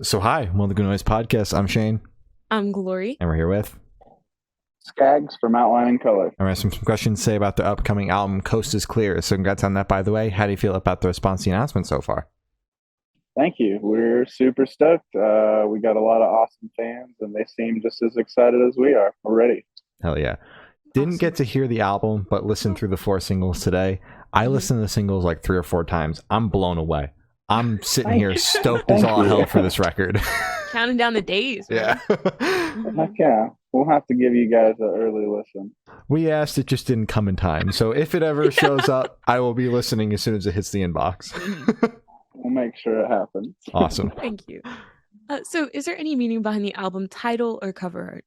So hi, welcome to the Good Noise Podcast. I'm Shane, I'm Glory. and we're here with. Skaggs from Outlining Color. I have some questions to say about the upcoming album Coast is Clear. So congrats on that, by the way. How do you feel about the response to the announcement so far? Thank you. We're super stoked. We got a lot of awesome fans, and they seem just as excited as we are. We're ready. Hell yeah. Didn't Awesome. get to hear the album, but listened through the 4 singles today. I listened to the singles like 3 or 4 times. I'm blown away. I'm sitting here stoked as all hell for this record. Counting down the days. Yeah. Heck yeah. We'll have to give you guys an early listen. We asked, it just didn't come in time. So if it ever shows up, I will be listening as soon as it hits the inbox. We'll make sure it happens. Awesome. Thank you. So is there any meaning behind the album title or cover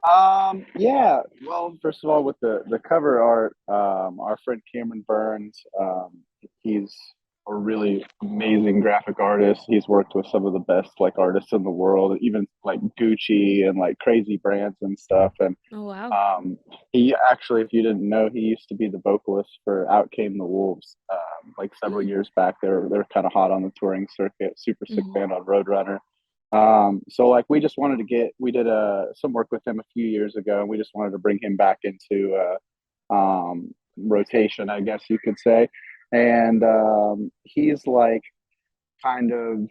art? Yeah. Well, first of all, with the cover art, our friend Cameron Burns, he's a really amazing graphic artist. He's worked with some of the best like artists in the world, even like Gucci and like crazy brands and stuff. And Oh, wow. he actually, if you didn't know, he used to be the vocalist for Out Came the Wolves. Like several years back, they're kind of hot on the touring circuit. Super sick band on Roadrunner. So like we did some work with him a few years ago, and we just wanted to bring him back into rotation, I guess you could say. And he's like kind of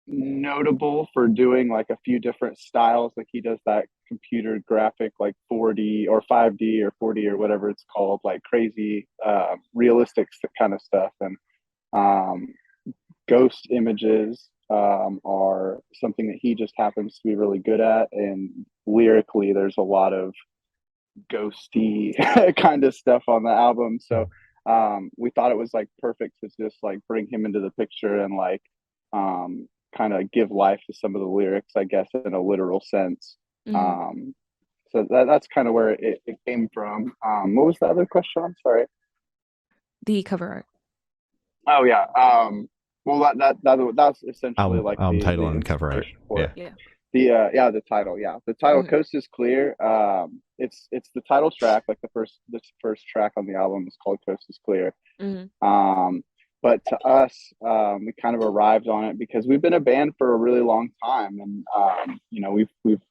notable for doing like a few different styles. Like he does that computer graphic, like 4D or 5D or 4D or whatever it's called, like crazy, realistic kind of stuff. And um, ghost images are something that he just happens to be really good at. And lyrically, there's a lot of ghosty kind of stuff on the album. So we thought it was like perfect to just like bring him into the picture and like kind of give life to some of the lyrics, I guess, in a literal sense. Mhm. Um, so that's kind of where it came from. What was the other question? I'm sorry. The cover art. Oh yeah. Well, that's essentially like Album title the and cover art. inspiration for Yeah. it. Yeah. The title, yeah, the title, Mhm. Coast is Clear. It's the title track, like this first track on the album is called Coast is Clear. Mhm. Um, but to us, we kind of arrived on it because we've been a band for a really long time, and we've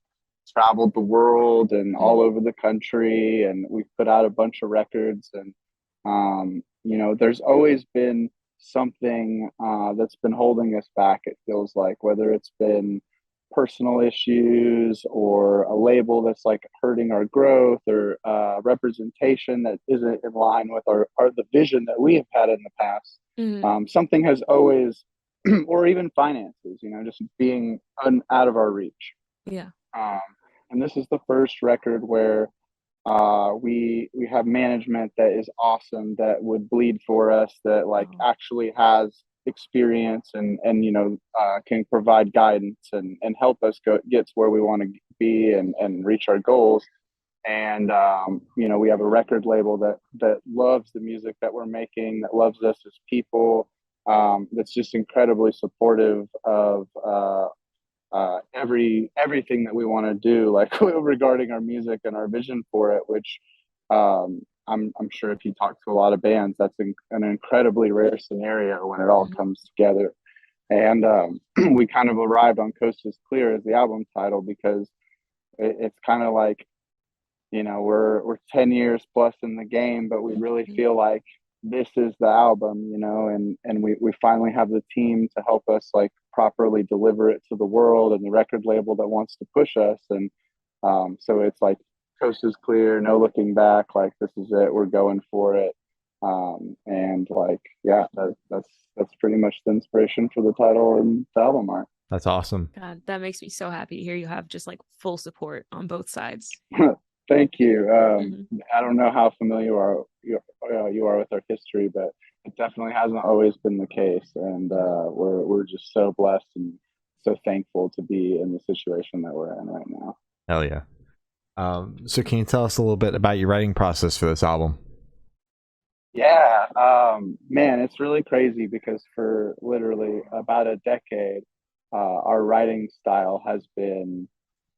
traveled the world and all Mhm. over the country, and we've put out a bunch of records, and there's always been something that's been holding us back. It feels like whether it's been personal issues or a label that's like hurting our growth or representation that isn't in line with our the vision that we have had in the past. Mhm. Something has always, or even finances, just being out of our reach. Yeah. Um, and this is the first record where we have management that is awesome, that would bleed for us, that like Oh. actually has experience and can provide guidance and help us get to where we want to be and reach our goals. And we have a record label that loves the music that we're making, that loves us as people, that's just incredibly supportive of everything that we want to do, like regarding our music and our vision for it. Which I'm sure if you talk to a lot of bands, that's an incredibly rare scenario when it all Mhm. comes together. And we kind of arrived on Coast is Clear as the album title because it's kind of like, we're 10 years plus in the game, but we really Mhm. feel like this is the album, and we finally have the team to help us like properly deliver it to the world, and the record label that wants to push us. And so it's like Coast is Clear, no looking back, like this is it, we're going for it. And like, yeah, that's pretty much the inspiration for the title and the album art. That's awesome. God, that makes me so happy to hear you have just like full support on both sides. Thank you. Mhm. I don't know how familiar you are with our history, but it definitely hasn't always been the case, and Mhm. we're just so blessed and so thankful to be in the situation that we're in right now. Hell yeah. So can you tell us a little bit about your writing process for this album? Yeah, man, it's really crazy because for literally about a decade, our writing style has been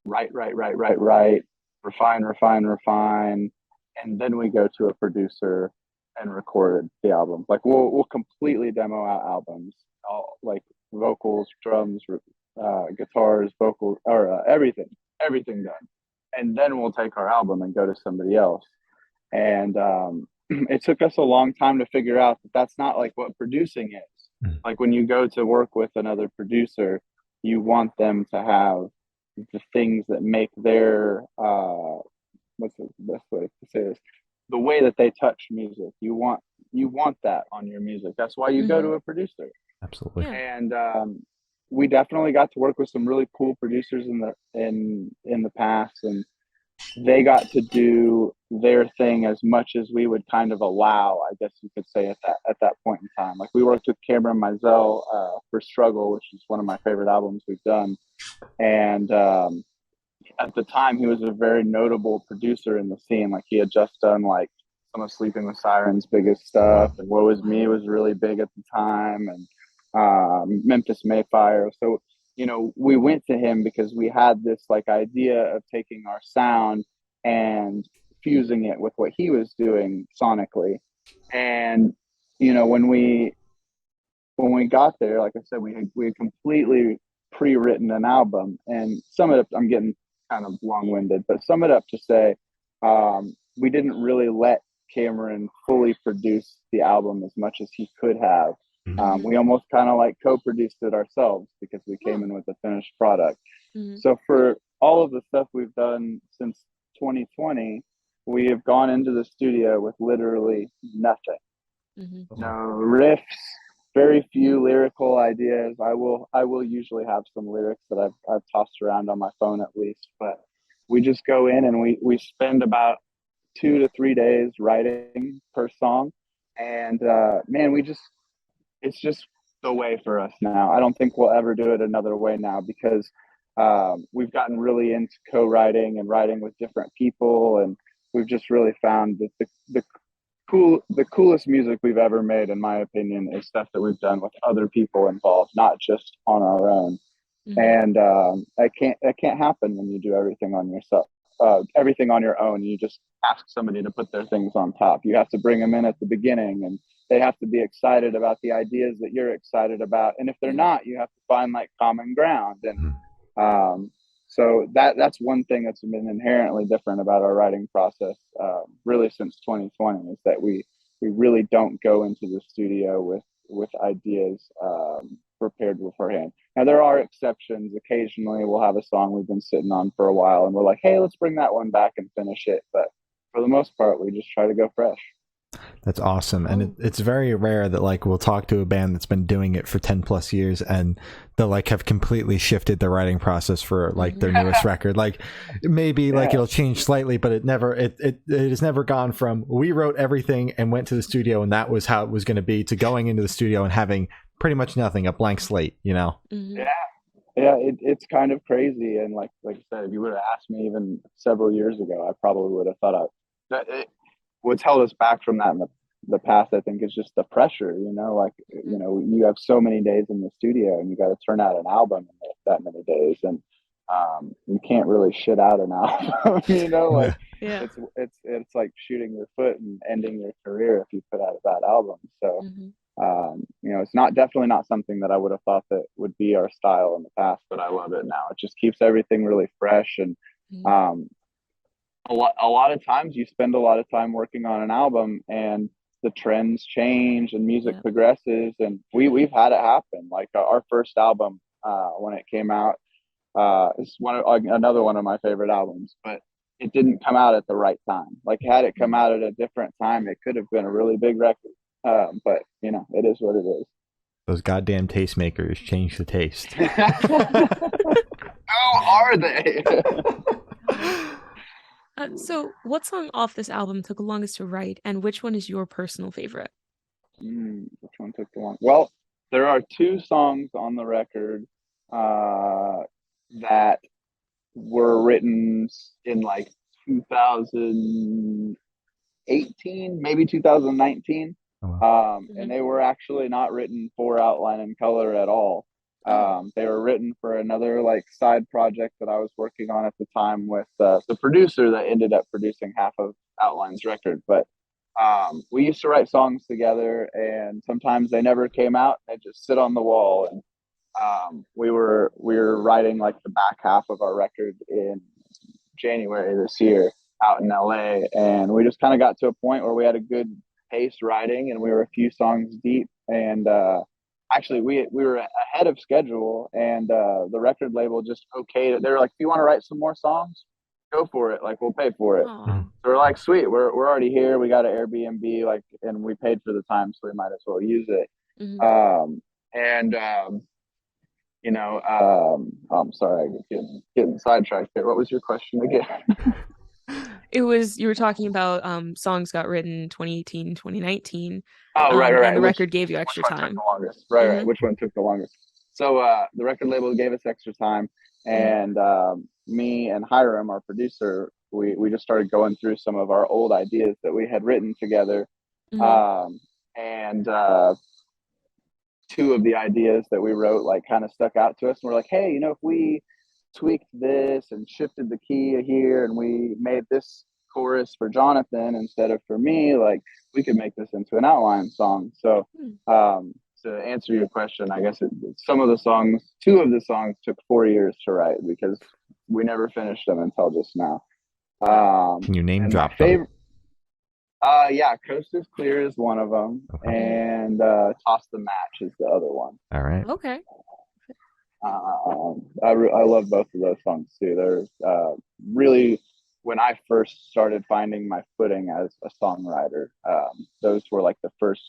write, refine, and then we go to a producer and record the album. Like we'll completely demo out albums, all, like vocals, drums, guitars, vocals, or everything done, and then we'll take our album and go to somebody else. And it took us a long time to figure out that that's not like what producing is. Like when you go to work with another producer, you want them to have the things that make their what's the best way to say this? The way that they touch music. You want that on your music. That's why you go to a producer. Absolutely. Yeah. And we definitely got to work with some really cool producers in the past, and they got to do their thing as much as we would kind of allow, I guess you could say, at that point in time. Like we worked with Cameron Mizell for Struggle, which is one of my favorite albums we've done. And at the time, he was a very notable producer in the scene. Like he had just done like some of Sleeping with Sirens' biggest stuff, and Woe Is Me was really big at the time, and Memphis Mayfire. So we went to him because we had this like idea of taking our sound and fusing it with what he was doing sonically. And when we got there, like I said, we had completely pre-written an album, and sum it up. I'm getting kind of long-winded, but sum it up to say we didn't really let Cameron fully produce the album as much as he could have. We almost kind of like co-produced it ourselves because we came in with a finished product. So for all of the stuff we've done since 2020, we have gone into the studio with literally nothing. No riffs, very few lyrical ideas. I will usually have some lyrics that I've tossed around on my phone at least, but we just go in and we spend about 2 to 3 days writing per song. And man, it's just the way for us now. I don't think we'll ever do it another way now because we've gotten really into co-writing and writing with different people, and we've just really found that the coolest music we've ever made, in my opinion, is stuff that we've done with other people involved, not just on our own. And that can't happen when you do everything on yourself, everything on your own. You just ask somebody to put their things on top. You have to bring them in at the beginning, and they have to be excited about the ideas that you're excited about. And if they're not, you have to find like common ground. And so that's one thing that's been inherently different about our writing process, really since 2020, is that we really don't go into the studio with ideas prepared beforehand. Now there are exceptions. Occasionally we'll have a song we've been sitting on for a while, and we're like, hey, let's bring that one back and finish it. But for the most part, we just try to go fresh. That's awesome. And it's very rare that like we'll talk to a band that's been doing it for 10 plus years and they'll like have completely shifted their writing process for like their newest record. Like maybe like it'll change slightly, but it has never gone from we wrote everything and went to the studio and that was how it was going to be, to going into the studio and having pretty much nothing, a blank slate, Yeah, it's kind of crazy. And like I said, if you would have asked me even several years ago, I probably would have thought what's held us back from that in the past, I think, is just the pressure. You have so many days in the studio and you got to turn out an album in that many days, and you can't really shit out an album. It's like shooting your foot and ending your career if you put out a bad album. So it's definitely not something that I would have thought that would be our style in the past, but I love it now. It just keeps everything really fresh. And a lot of times you spend a lot of time working on an album and the trends change and music progresses, and we've had it happen. Like our first album, when it came out, is another one of my favorite albums, but it didn't come out at the right time. Like had it come out at a different time, it could have been a really big record. But it is what it is. Those goddamn tastemakers change the taste. How are they? So what song off this album took the longest to write, and which one is your personal favorite? Which one took the longest? Well, there are 2 songs on the record that were written in like 2018, maybe 2019. And they were actually not written for Outline and Color at all. They were written for another like side project that I was working on at the time with the producer that ended up producing half of Outline's record. But we used to write songs together, and sometimes they never came out. They just sit on the wall, and we were writing like the back half of our record in January this year out in LA, and we just kind of got to a point where we had a good pace writing, and we were a few songs deep, and actually we were ahead of schedule, and the record label just okayed it. They were like, if you want to write some more songs, go for it, like we'll pay for it. Aw. Mhm. So we're like, sweet, we're already here, we got an Airbnb, like, and we paid for the time, so we might as well use it. Mhm. And I'm sorry, I'm getting sidetracked there. What was your question again? It was you were talking about songs got written 2018, 2019, Oh, right. and the Which record gave you which extra one took the time. longest? Right. Hmm. Which one took the longest? So the record label gave us extra time, Hmm. and me and Hiram, our producer, we just started going through some of our old ideas that we had written together, Hmm. and two of the ideas that we wrote like kind of stuck out to us, and we're like, hey, if we tweaked this and shifted the key here, and we made this chorus for Jonathan instead of for me, like we could make this into an outline song. So to answer your question, I guess some of the songs, two of the songs took 4 years to write because we never finished them until just now. Can you name And my drop them? favorite, yeah, Coast is Clear is one of them, Okay. Hmm. and Toss the Match is the other one. All right. Okay. I love both of those songs too. They're really, when I first started finding my footing as a songwriter, those were like the first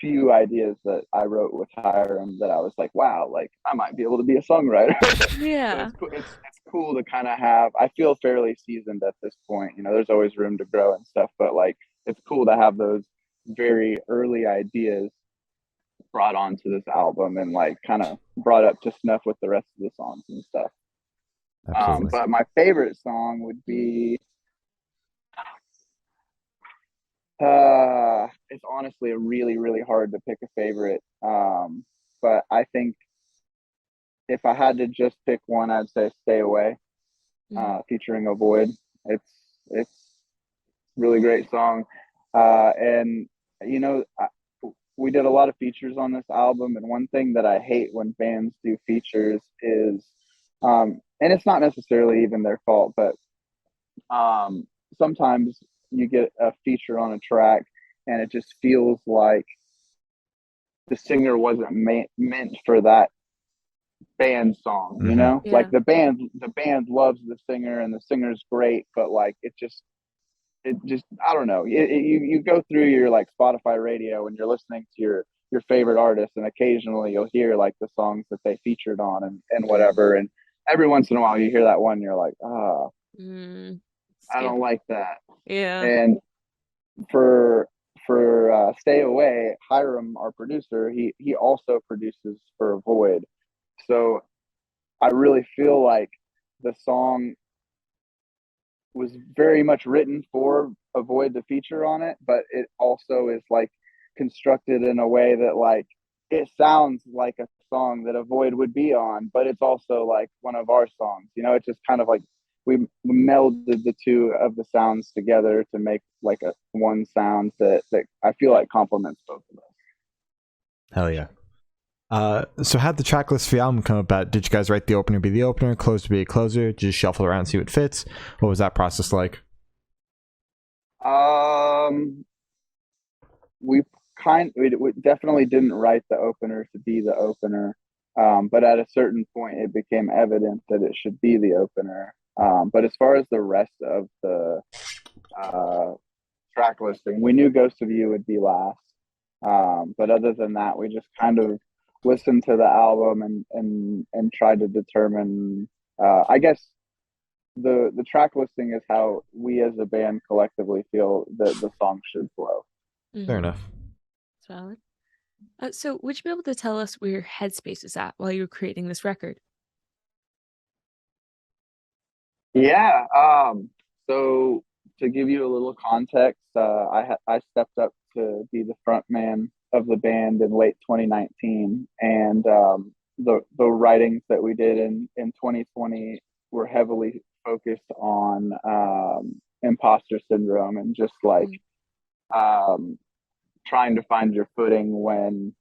few ideas that I wrote with Hiram that I was like, wow, like I might be able to be a songwriter. So Yeah. it's cool to kind of have. I feel fairly seasoned at this point. There's always room to grow and stuff, but like it's cool to have those very early ideas brought onto this album and like kind of brought up to snuff with the rest of the songs and stuff. Absolutely. But my favorite song would be it's honestly a really, really hard to pick a favorite. But I think if I had to just pick one, I'd say Stay Away, Hmm. featuring Avoid. It's really great song. And you know, I, we did a lot of features on this album, and one thing that I hate when bands do features is, and it's not necessarily even their fault, but sometimes you get a feature on a track, and it just feels like the singer wasn't meant for that band song. Mhm. Like Yeah. the band loves the singer, and the singer's great, but like it just I don't know. You go through your like Spotify radio and you're listening to your favorite artist, and occasionally you'll hear like the songs that they featured on and Hmm. whatever. And every once in a while you hear that one, and you're like, Mm. I Skip. don't like that. Yeah. And for Stay Away, Hiram, our producer, he also produces for Void. So I really feel like the song was very much written for Avoid the feature on it, but it also is like constructed in a way that like it sounds like a song that Avoid would be on, but it's also like one of our songs. It's just kind of like we melded the two of the sounds together to make like a one sound that I feel like complements both of us. Hell yeah. So how'd the track list for the album come about? Did you guys write the opener be the opener, closer be a closer? Did you just shuffle around, see what fits? What was that process like? Um, we definitely didn't write the opener to be the opener, but at a certain point it became evident that it should be the opener. But as far as the rest of the uh, track listing, we knew Ghost of You would be last. But other than that, we just kind of listened to the album and tried to determine. I guess the track listing is how we as a band collectively feel that the song should flow. Fair Hmm. enough. That's valid. So would you be able to tell us where your headspace is at while you were creating this record? Yeah. So to give you a little context, I stepped up to be the front man of the band in late 2019, and the writings that we did in 2020 were heavily focused on imposter syndrome and just like Mm. um, trying to find your footing when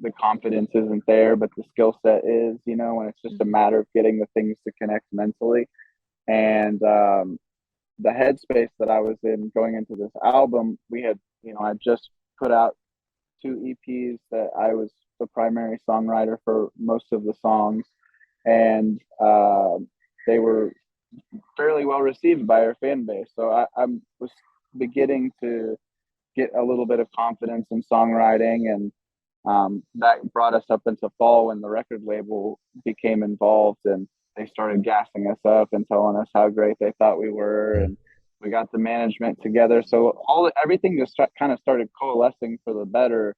the confidence isn't there, but the skill set is, and it's just a Mhm. matter of getting the things to connect mentally. And the headspace that I was in going into this album, we had, I just put out two EPs that I was the primary songwriter for most of the songs, and they were fairly well received by our fan base. So I was beginning to get a little bit of confidence in songwriting, and that brought us up into fall when the record label became involved, and they started gassing us up and telling us how great they thought we were, Mm. and we got the management together. So everything just kind of started coalescing for the better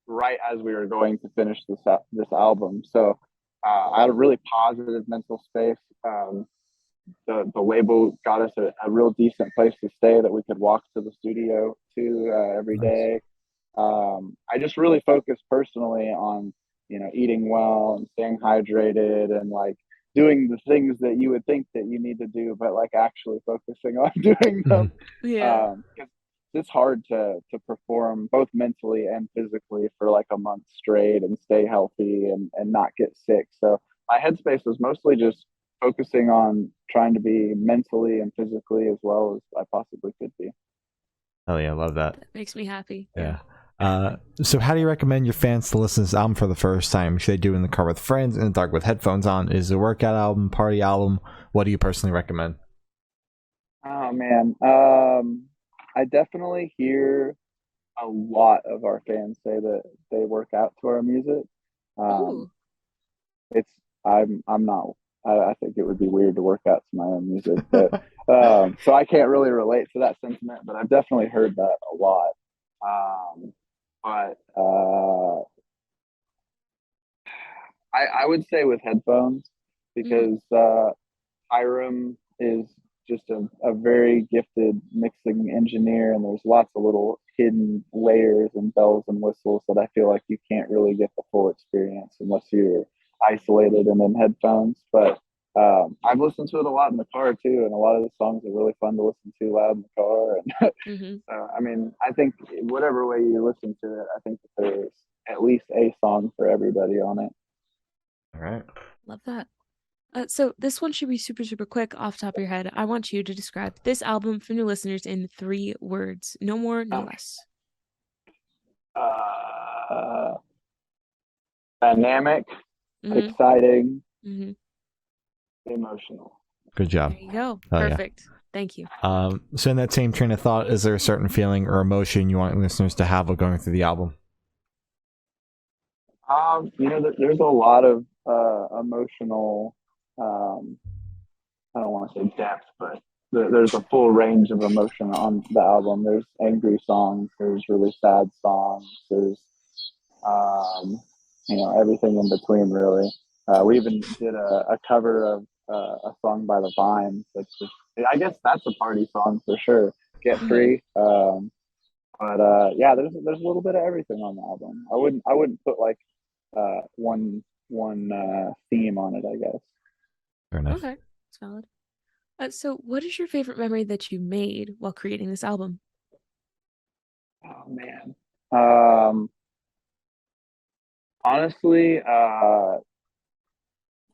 right as we were going to finish this album. So I had a really positive mental space. The label got us a real decent place to stay that we could walk to the studio to every Nice. day. I just really focused personally on, eating well and staying hydrated and like doing the things that you would think that you need to do, but like actually focusing on doing them. Mhm. Yeah. 'Cause it's hard to perform both mentally and physically for like a month straight and stay healthy and not get sick. So my headspace was mostly just focusing on trying to be mentally and physically as well as I possibly could be. Hell yeah, I love that. That makes me happy. Yeah. Yeah. So how do you recommend your fans to listen to this album for the first time? Should they do it in the car with friends, in the dark with headphones on? Is it a workout album, party album? What do you personally recommend? Oh man, I definitely hear a lot of our fans say that they work out to our music. Um, Ooh. it's I'm not. I think it would be weird to work out to my own music, but so I can't really relate to that sentiment. But I've definitely heard that a lot. Um, but I would say with headphones Hmm. because Hiram is just a very gifted mixing engineer, and there's lots of little hidden layers and bells and whistles that I feel like you can't really get the full experience unless you're isolated and in headphones. But I've listened to it a lot in the car too, and a lot of the songs are really fun to listen to loud in the car. And Hmm. I mean, I think whatever way you listen to it, I think that there's at least a song for everybody on it. All right. Love that. So this one should be super, super quick off the top of your head. I want you to describe this album for new listeners in 3 words. No more, no Oh, less. uh, dynamic, Hmm. exciting, Hmm. emotional. Good job. There you go. Oh yeah. Perfect. Thank you. So in that same train of thought, is there a certain feeling or emotion you want listeners to have while going through the album? There's a lot of emotional. Um, I don't want to say depth, but there's a full range of emotion on the album. There's angry songs. There's really sad songs. There's um, everything in between. Really, we even did a cover of a song by the Vines. That's just, I guess that's a party song for sure. Get Hmm. free. But yeah, there's a little bit of everything on the album. I wouldn't put like one theme on it, I guess. Okay, Fair enough. that's valid. So what is your favorite memory that you made while creating this album? Oh man. Um, honestly,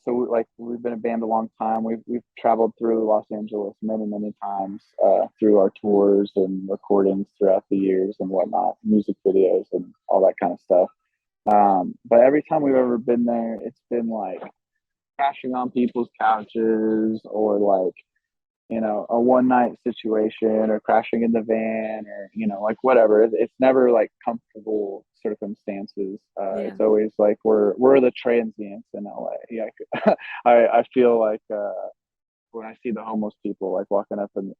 so like we've been a band a long time. We've traveled through Los Angeles many times through our tours and recordings throughout the years and whatnot, music videos and all that kind of stuff. But every time we've ever been there, it's been like crashing on people's couches or like a one night situation or crashing in the van or, like whatever. It's never like comfortable circumstances. Yeah. It's always like we're the transients in LA. Yeah, I feel like when I see the homeless people like walking up and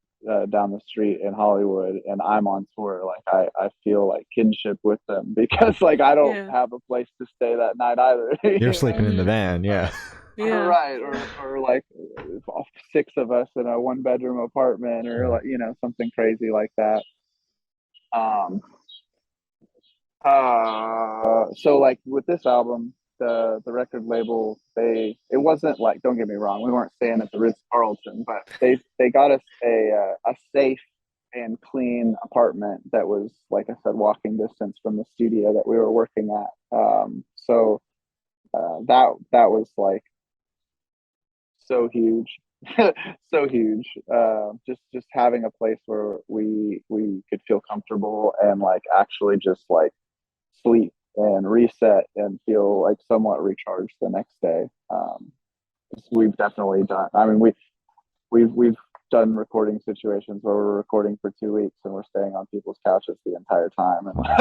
down the street in Hollywood and I'm on tour, like I feel like kinship with them because like I don't Yeah. have a place to stay that night either. You're you know? sleeping in the Hmm. van, yeah. Yeah. Right, or like six of us in a one bedroom apartment, or like something crazy like that. Um, so like with this album, the record label it wasn't like, don't get me wrong, we weren't staying at the Ritz Carlton, but they got us a safe and clean apartment that was, like I said, walking distance from the studio that we were working at. So that was like so huge, so huge. Just having a place where we could feel comfortable and like actually just like sleep and reset and feel like somewhat recharged the next day. We've definitely done. I mean, we've done recording situations where we're recording for 2 weeks and we're staying on people's couches the entire time, and Wow.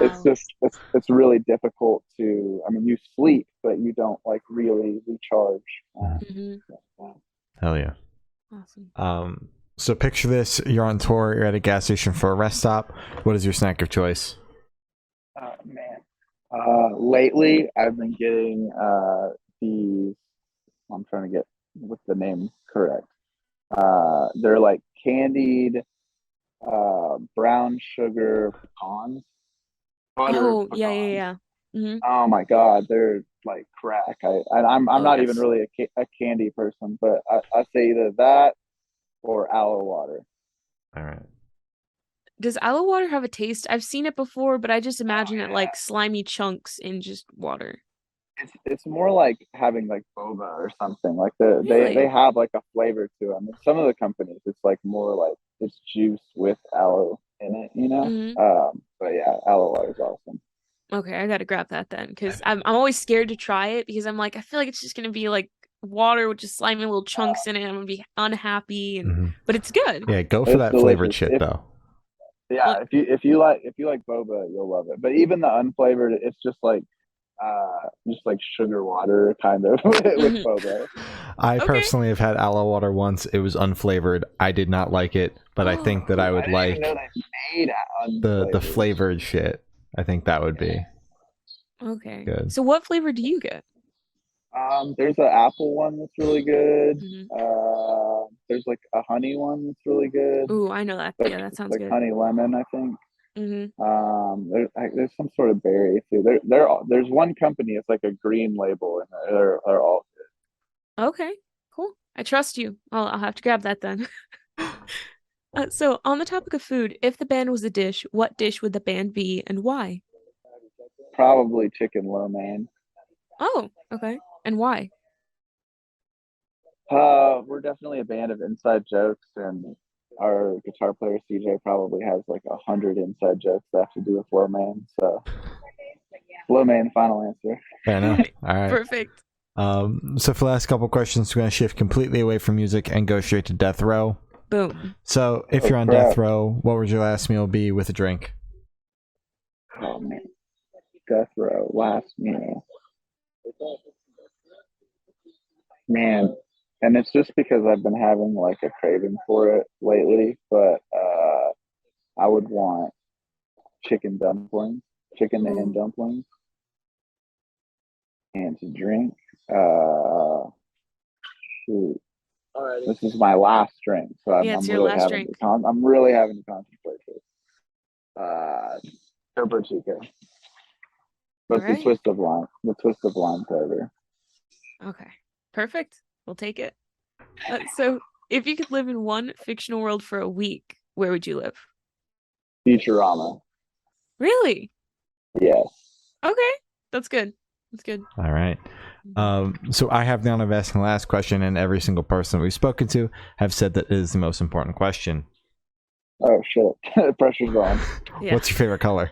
it's Wow. just it's really difficult to. I mean, you sleep, but you don't like really recharge. Mhm. Hmm. Hell yeah. Awesome. So picture this: you're on tour, you're at a gas station for a rest stop. What is your snack of choice? Man, lately I've been getting these. I'm trying to get with the name correct. They're like candied brown sugar pecans, buttered Oh, yeah, yeah, pecans. yeah. Hmm. Oh my God, they're like crack. I'm Oh, not even yes. really a candy person, but I say either that or aloe water. All right. Does aloe water have a taste? I've seen it before, but I just Oh imagine it yeah, like slimy chunks in just water. it's more like having like boba or something. Like they Really? have like a flavor to them. And some of the companies, it's like more like it's juice with aloe in it, you know. Hmm. But yeah, aloe water is awesome. Okay, I gotta grab that then, because I'm always scared to try it because I'm like I feel like it's just gonna be like water with just slimy little chunks in it. I'm gonna be unhappy and Mhm. but it's good. Yeah, go for It's that flavored delicious. shit If though. Yeah, Well, if you like boba, you'll love it. But even the unflavored, it's just like sugar water kind of with mhm. boba. I Okay. personally have had aloe water once. It was unflavored. I did not like it, but I think that I Ooh, I would didn't even know like they made the unflavored. flavored shit. I think that would be Okay. good. So what flavor do you get? There's an apple one that's really good. Hmm. There's like a honey one that's really good. Ooh, I know that. Like Yeah, that it's sounds like good. honey lemon, I think. Hmm. There's some sort of berry too. There's one company. It's like a green label, and they're all Okay, cool. I trust you. I'll have to grab that then. So on the topic of food, if the band was a dish, what dish would the band be and why? probably chicken lo mein. Oh, okay. And why? We're definitely a band of inside jokes, and our guitar player CJ probably has like 100 inside jokes that have to do with lo mein. So lo mein, final answer. Fair enough. All right. Perfect. So for the last couple questions, we're going to shift completely away from music and go straight to death row. Boom. So if Oh you're on crap! death row, what would your last meal be with a drink? Oh man, death row last meal, man. And it's just because I've been having like a craving for it lately, but I would want chicken dumplings, chicken and Ooh. dumplings, and to drink. Uh, shoot, this is my last drink, so Yeah, it's your last drink. I'm really having to contemplate this. Uh, Topo Chico, All but right. the twist of lime flavor. Okay. Perfect. We'll take it. So if you could live in one fictional world for a week, where would you live? Futurama, Really? yes. Okay. That's good. That's good. All right. Mhm. So I have the honor of asking the last question, and every single person we've spoken to have said that it is the most important question. Oh shit, pressure's on. Yeah. What's your favorite color?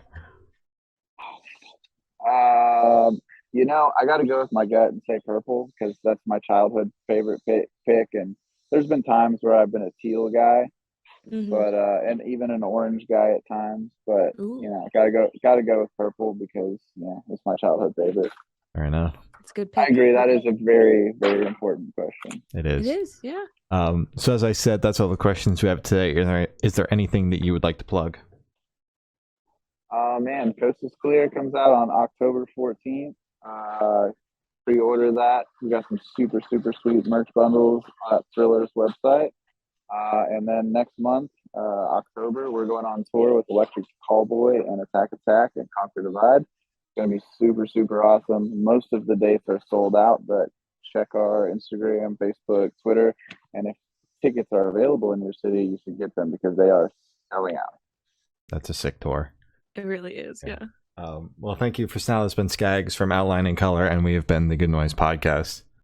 Um, I got to go with my gut and say purple because that's my childhood favorite pick. And there's been times where I've been a teal guy, Hmm. but and even an orange guy at times. But Ooh, gotta go with purple because it's my childhood favorite. Fair enough. that's a good I pick. agree. That is a very very important question. It It is. is. Yeah. So as I said, that's all the questions we have today. Is there anything that you would like to plug? Man, Coast is Clear comes out on October 14th. Pre-order that. We got some super super sweet merch bundles at Thriller's website. And then next month, October, we're going on tour with Electric Callboy and Attack Attack and Conquer Divide. It's going to be super, super awesome. Most of the dates are sold out, but check our Instagram, Facebook, Twitter. And if tickets are available in your city, you should get them because they are Oh yeah. That's a sick tour. It really is. Yeah. Well, thank you for now. It's been Skaggs from Outline in Color, and we have been the Good Noise Podcast.